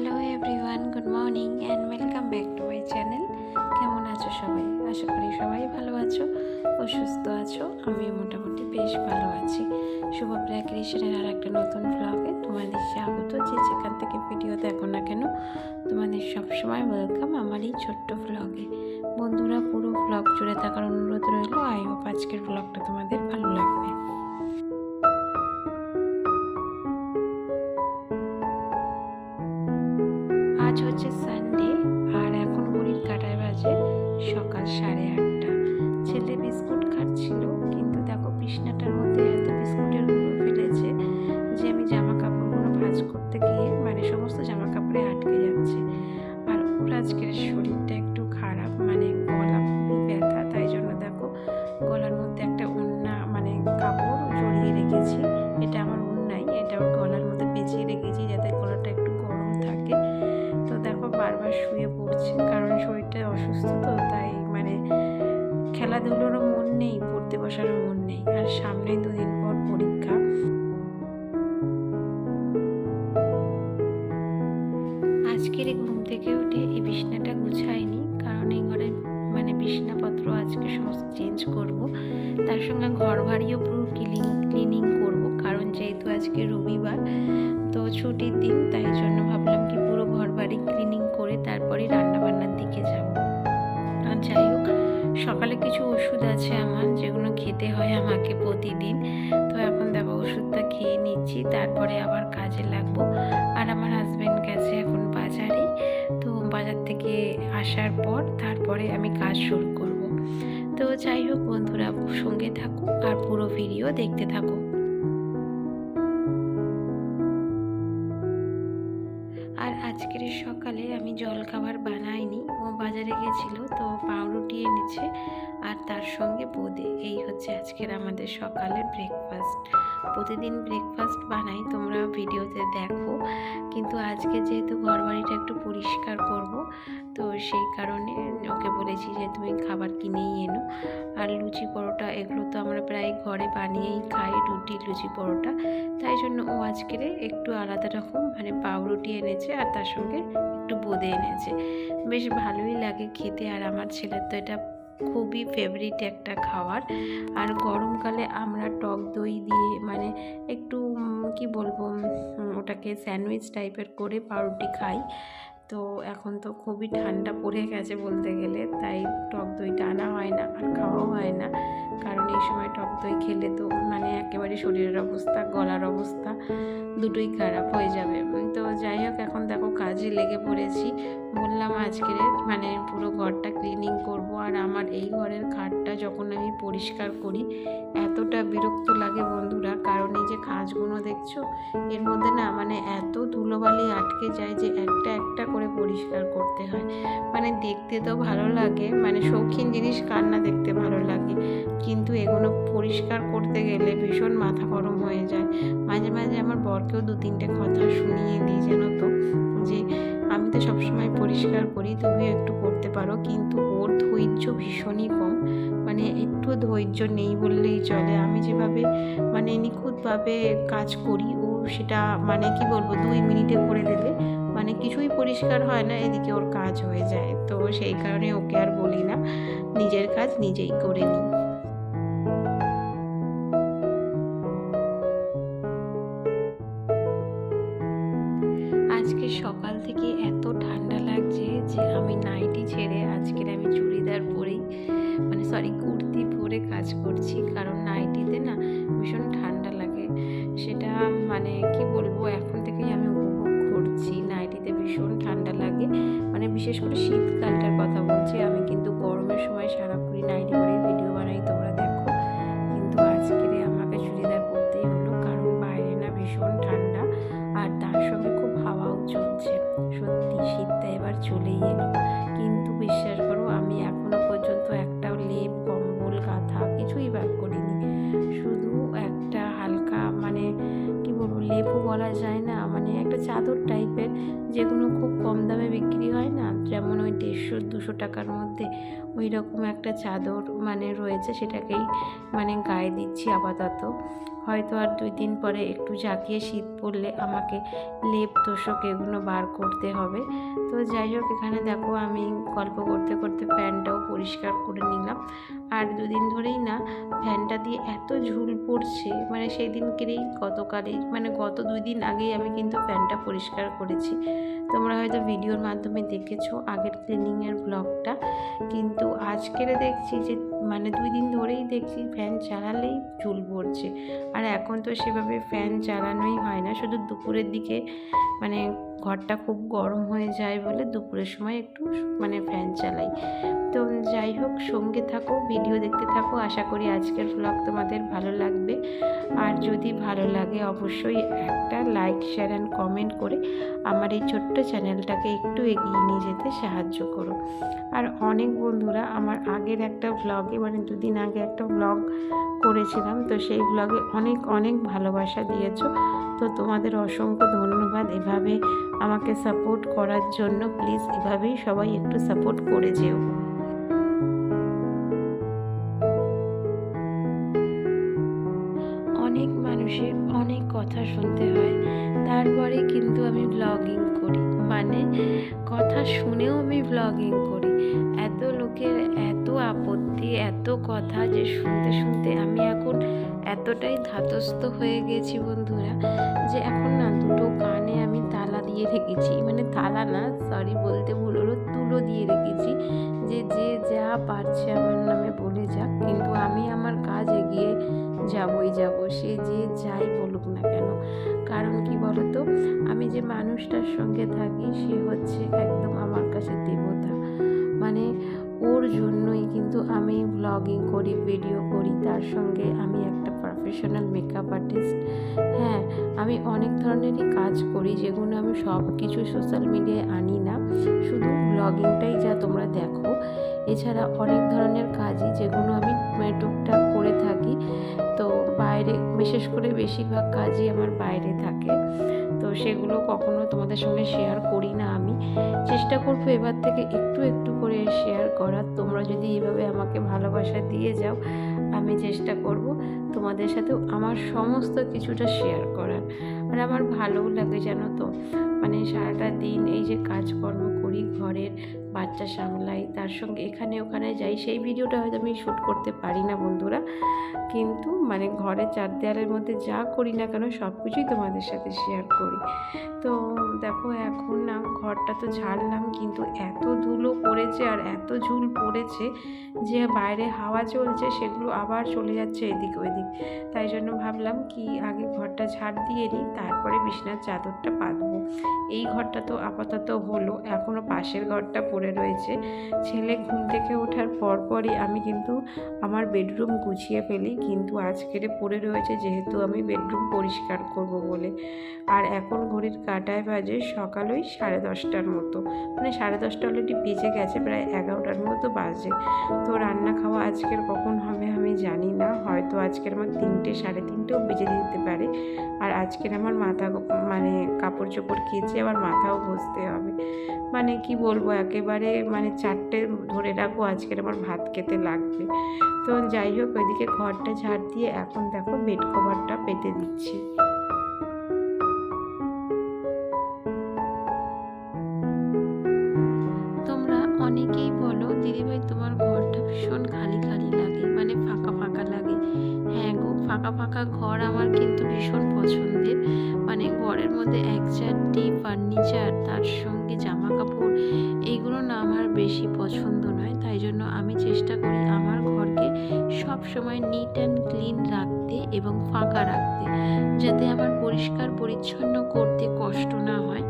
Hello everyone, good morning and welcome back to my channel. কেমন আছো সবাই? আশা করি সবাই ভালো আছো ও সুস্থ আছো। আমি মোটামুটি বেশ ভালো আছি। শুভপ্রিয়া ক্রিয়েশনের আর একটা নতুন ব্লগে তোমাদের স্বাগত। যে যেখান থেকে ভিডিও দেখো না কেন, তোমাদের সবসময় ওয়েলকাম আমার এই ছোট্ট ব্লগে। বন্ধুরা, পুরো ব্লগ জুড়ে থাকার অনুরোধ রইল। আই হোপ আজকের ব্লগটা তোমাদের ভালো লাগবে। আজ হচ্ছে সানডে আর এখন ঘড়ির কাঁটায় বাজে সকাল 8:30। ছেলে বিস্কুট খাচ্ছিল, কিন্তু দেখো বিছনাটার মধ্যে এত বিস্কুটের গুঁড়ো ফেলেছে যে আমি জামা কাপড়গুলো ভাঁজ করতে গিয়ে সমস্ত জামা কাপড়ে আটকে যাচ্ছে। আর ওর আজকের শরীরটা একটু খারাপ, গলা খুবই ব্যথা, তাই জন্য দেখো গলার মধ্যে একটা ওড়না কাপড় জড়িয়ে রেখেছি। এটা আমার ওড়নাই, এটা ওর গলার মধ্যে পেঁচিয়ে রেখেছি যাতে গলাটা একটু গরম থাকে। তো দেখো বারবার শুয়ে পড়ছে, কারণ শরীরটা অসুস্থ, তো তাই খেলাধুলোরও মন নেই, পড়তে বসারও মন নেই। আর সামনে 2 দিন পর পরীক্ষা। আজকের ঘুম থেকে উঠে এই বিছানাটা গুছাইনি, কারণ এই ঘরের বিছানাপত্র আজকে সমস্ত চেঞ্জ করব। তার সঙ্গে ঘর বাড়িও পুরো ক্লিনিং করব, কারণ যেহেতু আজকে রবিবার, তো ছুটির দিন, তাই জন্য ভাবলাম কি পুরো ঘর বাড়ি ক্লিনিং করে তারপরে রান্নাবান্নার দিকে যাব। আর যাই হোক, সকালে কিছু ওষুধ আছে আমার, যেগুলো খেতে হয় আমাকে প্রতিদিন। তো এখন দেখো ওষুধটা খেয়ে নিচ্ছি, তারপরে আবার কাজে লাগবো। আর আমার হাজব্যান্ড গেছে এখন বাজারে, তো বাজার থেকে আসার পর তারপরে আমি কাজ শুরু করব। তো যাই হোক বন্ধুরা, সঙ্গে থাকো আর পুরো ভিডিও দেখতে থাকো। আর আজকের সকালে আমি জলখাবার বানাইনি, ও বাজারে গেছিলো, তো পাউরুটি এনেছে আর তার সঙ্গে বোঁদে। এই হচ্ছে আজকের আমাদের সকালের ব্রেকফাস্ট। প্রতিদিন ব্রেকফাস্ট বানাই, তোমরা ভিডিওতে দেখো, কিন্তু আজকে যেহেতু ঘর বাড়িটা একটু পরিষ্কার করব, তো সেই কারণে ওকে বলেছি যে তুমি খাবার কিনেই এনো। আর লুচি পরোটা এগুলো তো আমরা প্রায় ঘরে বানিয়েই খাই, রুটি লুচি পরোটা, তাই জন্য ও আজকের একটু আলাদা রকম পাউরুটি এনেছে আর তার সঙ্গে একটু বোঁদে এনেছে। বেশ ভালোই লাগে খেতে, আর আমার ছেলের তো এটা খুবই ফেভারিট একটা খাবার। আর গরমকালে আমরা টক দই দিয়ে একটু কি বলবো, ওটাকে স্যান্ডউইচ টাইপের করে পাউরুটি খাই। তো এখন তো খুবই ঠান্ডা পড়ে গেছে বলতে গেলে, তাই টক দইটা আনা হয় না আর খাওয়াও হয় না, কারণ এই সময় টক দই খেলে তো একেবারে শরীরের অবস্থা, গলার অবস্থা দুটোই খারাপ হয়ে যাবে। তো যাই হোক, এখন দেখো কাজে লেগে পড়েছি। বললাম আজকের পুরো ঘরটা ক্লিনিং করব। আর আমার এই ঘরের খাটটা যখন আমি পরিষ্কার করি এতটা বিরক্ত লাগে বন্ধুরা, কারণ এই যে খাঁজগুলো দেখছো, এর মধ্যে না এত ধুলোবালি আটকে যায় যে একটা একটা করে পরিষ্কার করতে হয়। দেখতে তো ভালো লাগে, শৌখিন জিনিস কার না দেখতে ভালো লাগে, কিন্তু এগুলো পরিষ্কার করতে গেলে ভীষণ মাথা গরম হয়ে যায়। মাঝে মাঝে আমার বরকেও 2-3টে কথা শুনিয়ে দিই, জানো তো, যে আমি তো সবসময় পরিষ্কার করি, তুমিও একটু করতে পারো, কিন্তু ওর ধৈর্য ভীষণই কম, একটু ধৈর্য নেই বললেই চলে। আমি যেভাবে নিখুঁতভাবে কাজ করি, ও সেটা কি বলবো 2 মিনিটে করে দেবে, কিছুই পরিষ্কার হয় না, এদিকে ওর কাজ হয়ে যায়। তো সেই কারণে ওকে আর বলি না, নিজের কাজ নিজেই করে নিই। আজকে সকাল থেকে এত ঠান্ডা লাগছে যে আমি নাইটি ছেড়ে আজকের আমি চুড়িদার পরেই কুর্তি পরে কাজ করছি, কারণ নাইটিতে না ভীষণ ঠান্ডা লাগে। সেটা কি বলবো, এখন থেকেই আমি উপভোগ করছি, নাইটিতে ভীষণ ঠান্ডা লাগে। বিশেষ করে শীতকালটার কথা বলছি, আমি কিন্তু গরমের সময় সারাক্ষণ নাইটি পরে ভিডিও বানাই, তোমরা দেখো, কিন্তু আজকের আমাকে চুড়িদার পরতেই হলো, কারণ বাইরে না ভীষণ ঠান্ডা আর তার সঙ্গে খুব হাওয়াও চলছে। সত্যি শীতটা এবার চলেই এলো, কিন্তু বিশ্বাস করো আমি এখনো পর্যন্ত একটাও লেপ, কম্বল, কাঁথা কিছুই ব্যাগ করিনি। শুধু একটা হালকা কি বলবো, লেপও বলা যায় না, একটা চাদর টাইপের, যেগুলো খুব কম দামে বিক্রি হয় না, যেমন ওই 150-200 টাকার মধ্যে, ওই রকম একটা চাদর রয়েছে, সেটাকেই গায়ে দিচ্ছি আপাতত। হয়তো আর 2 দিন পরে একটু জাঁকিয়ে শীত পড়লে আমাকে লেপ তোষক এগুলো বার করতে হবে। তো যাই হোক, এখানে দেখো আমি গল্প করতে করতে ফ্যানটাও পরিষ্কার করে নিলাম। আর 2 দিন ধরেই না ফ্যানটা দিয়ে এত ঝুল পড়ছে, মানে সেই দিনকেরই গতকালই মানে গত 2 দিন আগেই আমি কিন্তু ফ্যানটা পরিষ্কার করেছি। তোমরা হয়তো ভিডিওর মাধ্যমে দেখেছো আগের ক্লিনিংয়ের ব্লগটা, কিন্তু আজকের দেখছি যে মানে 2 দিন ধরেই দেখছি ফ্যান চালালেই ঝুল পড়ছে। আর এখন তো সেভাবে ফ্যান চালানোই হয় না, শুধু দুপুরের দিকে মানে ঘরটা খুব গরম হয়ে যায় বলে দুপুরের সময় একটু মানে ফ্যান চালাই। তো যাই হোক, সঙ্গে থাকো, ভিডিও দেখতে থাকো। আশা করি আজকের ব্লগ তোমাদের ভালো লাগবে। আর যদি ভালো লাগে অবশ্যই একটা লাইক, শেয়ার অ্যান্ড কমেন্ট করে আমার এই ছোট্ট চ্যানেলটাকে একটু এগিয়ে নিয়ে যেতে সাহায্য করো। আর অনেক বন্ধুরা আমার আগের একটা ব্লগে মানে 2 দিন আগে একটা ব্লগ করেছিলাম, তো সেই ব্লগে অনেক অনেক ভালোবাসা দিয়েছো। তো তোমাদের অসংখ্য ধন্যবাদ এভাবে আমাকে সাপোর্ট করার জন্য। প্লিজ এভাবেই সবাই একটু সাপোর্ট করে যেও। অনেক মানুষের অনেক কথা শুনতে হয়, তারপরে কিন্তু আমি ব্লগিং করি, মানে কথা শুনেও আমি ব্লগিং করি। এত লোকের এত আপত্তি, এত কথা যে শুনতে শুনতে আমি এখন এতটাই ধাতস্থ হয়ে গেছি বন্ধুরা, যে এখন না দুটো কানে আমি তালা দিয়ে রেখেছি, মানে তালা না, সরি বলতে ভুল হলো, তুলো দিয়ে রেখেছি, যে যে যা পারছে আমার নামে বলে যাক, কিন্তু আমি আমার কাজ এগিয়ে যাবই যাব, সে যে যাই বলুক না কেন। কারণ কি বলতো, আমি যে মানুষটার সঙ্গে থাকি সে হচ্ছে একদম আমার কাছে দেবতা, মানে ওর জন্যই কিন্তু আমি ব্লগিং করি, ভিডিও করি। তার সঙ্গে আমি একটা প্রফেশনাল মেকআপ আর্টিস্ট। হ্যাঁ, আমি অনেক ধরনেরই কাজ করি, যেগুলো আমি সব কিছু সোশ্যাল মিডিয়ায় আনি না, শুধু ব্লগিংটাই যা তোমরা দেখো। এছাড়া অনেক ধরনের কাজই যেগুলো আমি টুকটাক করে থাকি। তো বাইরে, বিশেষ করে বেশিরভাগ কাজই আমার বাইরে থাকে, তো সেগুলো কখনো তোমাদের সঙ্গে শেয়ার করি না। আমি চেষ্টা করবো এবার থেকে একটু একটু করে শেয়ার করার। তোমরা যদি এইভাবে আমাকে ভালোবাসা দিয়ে যাও, আমি চেষ্টা করব তোমাদের সাথেও আমার সমস্ত কিছুটা শেয়ার করার। আর আমার ভালোও লাগে জানো তো, মানে সারাটা দিন এই যে কাজকর্ম করি, ঘরের বাচ্চা সামলাই, তার সঙ্গে এখানে ওখানে যাই, সেই ভিডিওটা হয়তো আমি শ্যুট করতে পারি না বন্ধুরা, কিন্তু মানে ঘরের 4 দেয়ালের মধ্যে যা করি না কেন সব কিছুই তোমাদের সাথে শেয়ার করি। তো দেখো, এখন না ঘরটা তো ঝাড়লাম, কিন্তু এত ধুলো পড়েছে আর এত ঝুল পড়েছে যে বাইরে হাওয়া চলছে সেগুলো আবার চলে যাচ্ছে এদিক ওইদিক। তাই জন্য ভাবলাম কি আগে ঘরটা ঝাড় দিয়ে নিই, তারপরে বিছানার চাদরটা পাতবো। এই ঘরটা তো আপাতত হলো, এখনও পাশের ঘরটা পড়ে রয়েছে। ছেলে ঘুম থেকে ওঠার পরপরই আমি কিন্তু আমার বেডরুম গুছিয়ে ফেলি, কিন্তু আজকের পড়ে রয়েছে যেহেতু আমি বেডরুম পরিষ্কার করব বলে। আর এখন ঘড়ির কাঁটায় বাজে সকাল ওই 10:30টার মতো, মানে 10:30টা অলরেডি বেজে গেছে, প্রায় 11টার মতো বাজে। তো রান্না খাওয়া আজকের কখন হবে আমি জানি না, হয়তো আজকের আমার 3টে, 3:30ও বেজে দিতে পারে। আর আজকের আমার মাথা মানে কাপড় চোপড় কেচে আবার মাথাও ঘষতে হবে, মানে কি বলবো, একেবারে মানে 4টে ধরে রাখবো আজকের আমার ভাত খেতে লাগবে। তো যাই হোক, ওইদিকে ঘরটা ঝাড় দিয়ে এখন দেখো বেড কভারটা পেতে দিচ্ছি। তোমরা অনেকেই বলো দিদিভাই তোমার ঘরটা ভীষণ খালি খালি লাগে, মানে ফাঁকা ফাঁকা লাগে। হ্যাঁ গো, ফাঁকা ফাঁকা ঘর আমার কিন্তু ভীষণ পছন্দের, মানে ঘরের মধ্যে 1-4টি ফার্নিচার, তার সঙ্গে জামা কাপড়, এইগুলো না আমার বেশি পছন্দ নয়। তাই জন্য আমি চেষ্টা করি আমার ঘরকে সব সময় নিট অ্যান্ড ক্লিন রাখতে এবং ফাঁকা রাখতে, যাতে আমার পরিষ্কার পরিচ্ছন্ন করতে কষ্ট না হয়,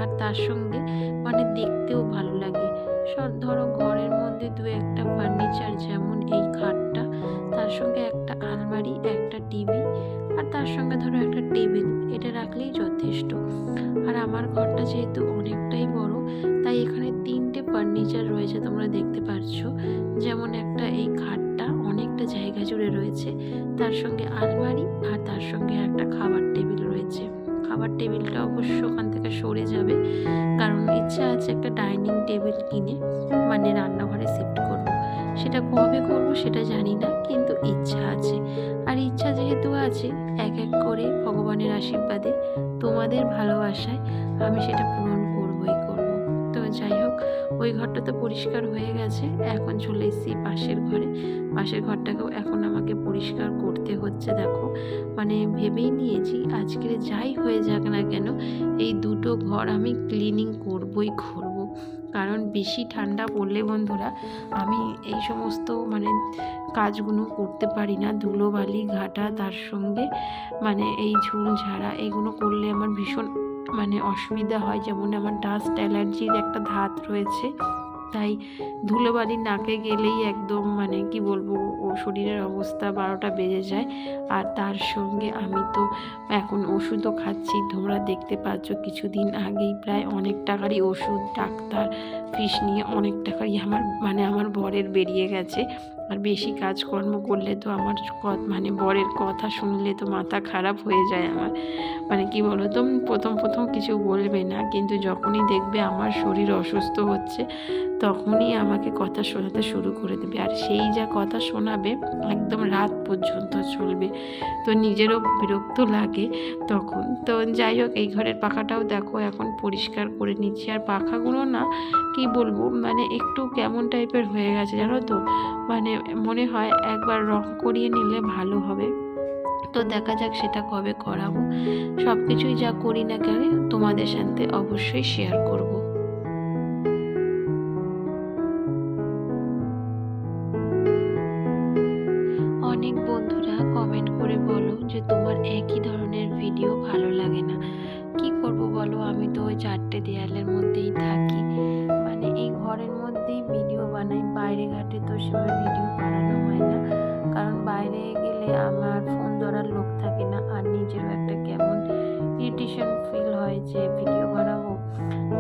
আর তার সঙ্গে মানে দেখতেও ভালো লাগে। সব ধরো ঘরের মধ্যে 2-1টা ফার্নিচার, যেমন এই খাটটা, তার সঙ্গে একটা আলমারি, একটা টিভি, আর তার সঙ্গে ধরো একটা টেবিল, এটা রাখলেই যথেষ্ট। আর আমার ঘরটা যেহেতু অনেকটাই বড়, তাই এখানে 3টে ফার্নিচার রয়েছে, তোমরা দেখতে পাচ্ছ। যেমন একটা এই খাটটা অনেকটা জায়গা জুড়ে রয়েছে, তার সঙ্গে আলমারি, আর তার সঙ্গে একটা খাবার টেবিল রয়েছে। খাবার টেবিলটা অবশ্য ওখান থেকে সরে যাবে, কারণ ইচ্ছা আছে একটা ডাইনিং টেবিল কিনে মানে রান্নাঘরে শিফট করব। সেটা কবে করব সেটা জানি না, কিন্তু ইচ্ছা আছে। আর আর ইচ্ছা যেহেতু আছে, এক এক করে ভগবানের আশীর্বাদে, তোমাদের ভালোবাসায় আমি সেটা পূরণ করবই করব। তো যাই হোক, ওই ঘরটা তো পরিষ্কার হয়ে গেছে, এখন চলে এসেছি পাশের ঘরে। পাশের ঘরটাকেও এখন আমাকে পরিষ্কার করতে হচ্ছে। দেখো, মানে ভেবেই নিয়েছি আজকের যাই হয়ে যাক না কেন, এই দুটো ঘর আমি ক্লিনিং করবই করব। কারণ বেশি ঠান্ডা পড়লে বন্ধুরা আমি এই সমস্ত মানে কাজগুলো করতে পারি না। ধুলোবালি ঘাটা, তার সঙ্গে মানে এই ঝুল ঝাড়া, এগুলো করলে আমার ভীষণ মানে অসুবিধা হয়। যেমন আমার ডাস্ট অ্যালার্জির একটা ধাত রয়েছে, তাই ধুলোবালি নাকে গেলেই একদম মানে কি বলবো, ও শরীরের অবস্থা 12টা বেজে যায়। আর তার সঙ্গে আমি তো এখন ওষুধও খাচ্ছি, তোমরা দেখতে পাচ্ছ। কিছুদিন আগেই প্রায় অনেক টাকারই ওষুধ, ডাক্তার ফিস নিয়ে অনেক টাকারই আমার বরের বেরিয়ে গেছে। আর বেশি কাজকর্ম করলে তো আমার মানে বরের কথা শুনলে তো মাথা খারাপ হয়ে যায় আমার। মানে কি বলো তো, প্রথম কিছু বলবে না, কিন্তু যখনই দেখবে আমার শরীর অসুস্থ হচ্ছে তখনই আমাকে কথা শোনাতে শুরু করে দেবে। আর সেই যা কথা শোনাবে একদম রাত পর্যন্ত চলবে, তো নিজেরও বিরক্ত লাগে তখন। তো যাই হোক, এই ঘরের পাখাটাও দেখো এখন পরিষ্কার করে নিচ্ছি। আর পাখাগুলো না কি বলবো, মানে একটু কেমন টাইপের হয়ে গেছে জানো তো, মানে মনে হয় একবার রং করিয়ে নিলে ভালো হবে। তো দেখা যাক সেটা কবে করাবো। সব কিছুই যা করি না কেন তোমাদের সাথে অবশ্যই শেয়ার করব। অনেক বন্ধুরা কমেন্ট করে বলো যে তোমার একই ধরনের ভিডিও ভালো লাগে না। কি করব বলো, আমি তো ওই 4টে দেয়ালের মধ্যেই থাকি, মানে এই ঘরের মধ্যেই ভিডিও বানাই। বাইরে ঘাটে তো সেভাবে ভিডিও বানানো হয় না, কারণ বাইরে গেলে আমার ফোন ধরার লোক থাকে না। আর নিজেরও একটা কেমন ইরিটেশন ফিল হয় যে ভিডিও বানাবো,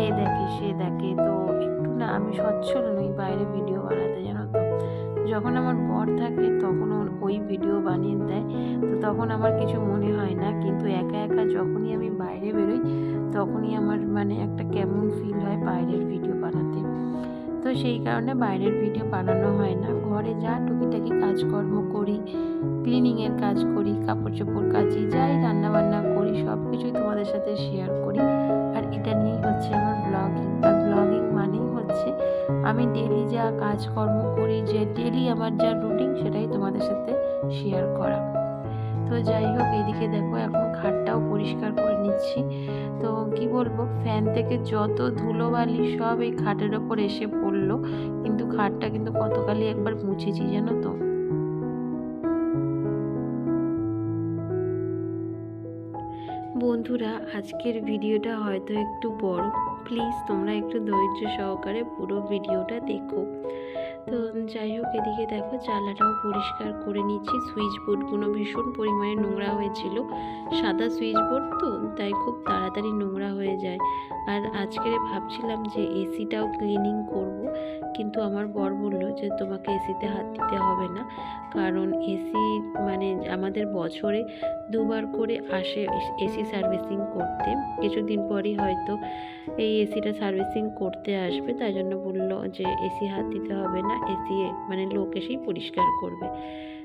এ দেখে সে দেখে, তো একটু না আমি সচ্ছল নই বাইরে ভিডিও বানাতে, জানো তো। যখন আমার বর থাকে তখন ওই ভিডিও বানিয়ে দেয়, তো তখন আমার কিছু মনে হয় না। কিন্তু একা একা যখনই আমি বাইরে বেরোই তখনই আমার মানে একটা কেমন ফিল হয় বাইরের ভিডিও বানাতে। তো সেই কারণে বাইরের ভিডিও বানানো হয় না। ঘরে যা টুকিটাকি কাজকর্ম করি, ক্লিনিংয়ের কাজ করি, কাপড় চোপড় কাচি, যাই রান্নাবান্না করি, সব কিছুই তোমাদের সাথে শেয়ার করি। আর এটা নিয়েই হচ্ছে আমার ব্লগিং। আর ব্লগিং মানেই হচ্ছে আমি ডেলি যা কাজকর্ম করি, যে ডেলি আমার যা রুটিন, সেটাই তোমাদের সাথে শেয়ার করা। তো যাই হোক, এইদিকে দেখো এখন খাটটাও পরিষ্কার করে নিচ্ছি। তো কি বলবো, ফ্যান থেকে যত ধুলোবালি সব এই খাটের ওপর এসে পড়লো, কিন্তু খাটটা কিন্তু কতকালই একবার মুছেছি জানো তো। বন্ধুরা, আজকের ভিডিওটা হয়তো একটু বড়, প্লিজ তোমরা একটু ধৈর্য সহকারে পুরো ভিডিওটা দেখো। তো যাই হোক, এদিকে দেখো চালাটাও পরিষ্কার করে নিচ্ছি। সুইচ বোর্ডগুলো ভীষণ পরিমাণে নোংরা হয়েছিল, সাদা সুইচ বোর্ড তো, তাই খুব তাড়াতাড়ি নোংরা হয়ে যায়। আর আজকে ভাবছিলাম যে এসিটাও ক্লিনিং করব, কিন্তু আমার বর বললো যে তোমাকে এসিতে হাত দিতে হবে না, কারণ এসি মানে আমাদের বছরে 2বার করে আসে এসি সার্ভিসিং করতে। কিছুদিন পরই হয়তো এই এসিটা সার্ভিসিং করতে আসবে, তাই জন্য বললো যে এসি হাত দিতে হবে না, এসি মানে লোক এসেই পরিষ্কার করবে।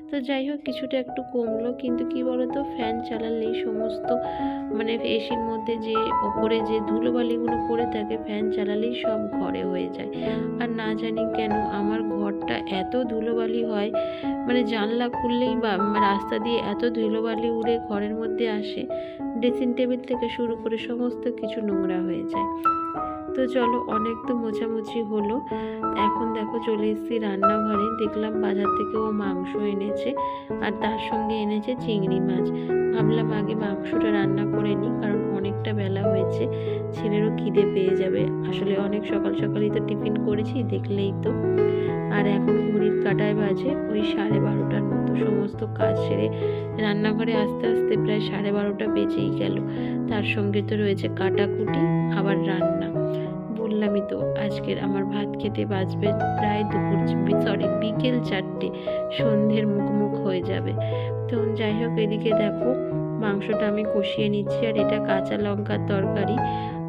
তো যাই হোক, কিছুটা একটু কমলো, কিন্তু কি বলতো, ফ্যান চালালেই সমস্ত মানে এসির মধ্যে যে ওপরে যে ধুলোবালিগুলো পড়ে থাকে, ফ্যান চালালেই সব ঘরে হয়ে যায়। আর না জানি কেন আমার ঘরটা এত ধুলোবালি হয়, মানে জানলা খুললেই বা রাস্তা দিয়ে এত ধুলোবালি উড়ে ঘরের মধ্যে আসে, ড্রেসিং টেবিল থেকে শুরু করে সমস্ত কিছু নোংরা হয়ে যায়। তো চলো, অনেক তো মোছামুছি হলো, এখন দেখো চলে এসেছি রান্নাঘরে। দেখলাম বাজার থেকে ও মাংস এনেছে, আর তার সঙ্গে এনেছে চিংড়ি মাছ। ভাবলাম আগে মাংসটা রান্না করে নিই, কারণ অনেকটা বেলা হয়েছে, ছেলেরও খিদে পেয়ে যাবে। আসলে অনেক সকাল সকালই তো টিফিন করেছি, দেখলেই তো। আর এখন ঘড়ির কাঁটায় বাজে ওই 12:30টার মতো। সমস্ত কাজ সেরে রান্নাঘরে আস্তে আস্তে প্রায় 12:30টা বেজেই গেল। তার সঙ্গে তো রয়েছে কাটাকুটি, আবার রান্না। বললামই তো, আজকের আমার ভাত খেতে বাজবে প্রায় বিকেল 4টে, সন্ধ্যের মুখোমুখ হয়ে যাবে। তো যাই হোক, এদিকে দেখো মাংসটা আমি কষিয়ে নিচ্ছি, আর এটা কাঁচা লঙ্কার তরকারি।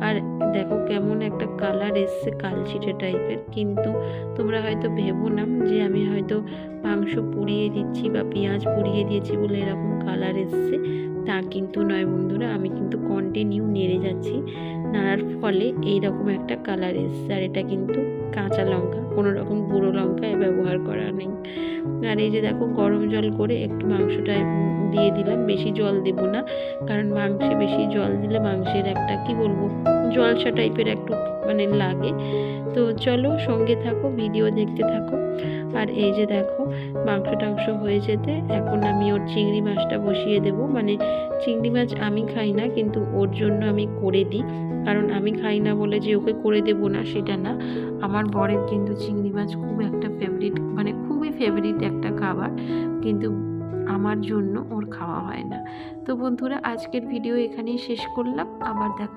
আর দেখো কেমন একটা কালার এসছে কালচিটে টাইপের। কিন্তু তোমরা হয়তো ভেবো না যে আমি হয়তো মাংস পুড়িয়ে দিচ্ছি বা পেঁয়াজ পুড়িয়ে দিয়েছি বলে এরকম কালার এসছে, তা কিন্তু নয় বন্ধুরা। আমি কিন্তু কন্টিনিউ নেড়ে যাচ্ছি, নাড়ার ফলে এইরকম একটা কালার এসছে। আর এটা কিন্তু কাঁচা লঙ্কা, কোনো রকম গুঁড়ো লঙ্কায় ব্যবহার করা নেই। আর এই যে দেখো গরম জল করে একটু মাংসটায় দিয়ে দিলাম, বেশি জল দেব না, কারণ মাংসে বেশি জল দিলে মাংসের একটা কি বলবো জলসা টাইপের একটু মানে লাগে। তো চলো সঙ্গে থাকো, ভিডিও দেখতে থাকো। আর এই যে দেখো মাংস টাংস হয়ে যেতে এখন আমি ওর চিংড়ি মাছটা বসিয়ে দেব। মানে চিংড়ি মাছ আমি খাই না, কিন্তু ওর জন্য আমি করে দিই, কারণ আমি খাই না বলে যে ওকে করে দেব না সেটা না। আমার বরের কিন্তু চিংড়ি মাছ খুব একটা ফেভারিট, মানে খুবই ফেভারিট একটা খাবার, কিন্তু আমার জন্য ওর খাওয়া হয় না। তো বন্ধুরা আজকের ভিডিও এখানেই শেষ করলাম, আবার দেখা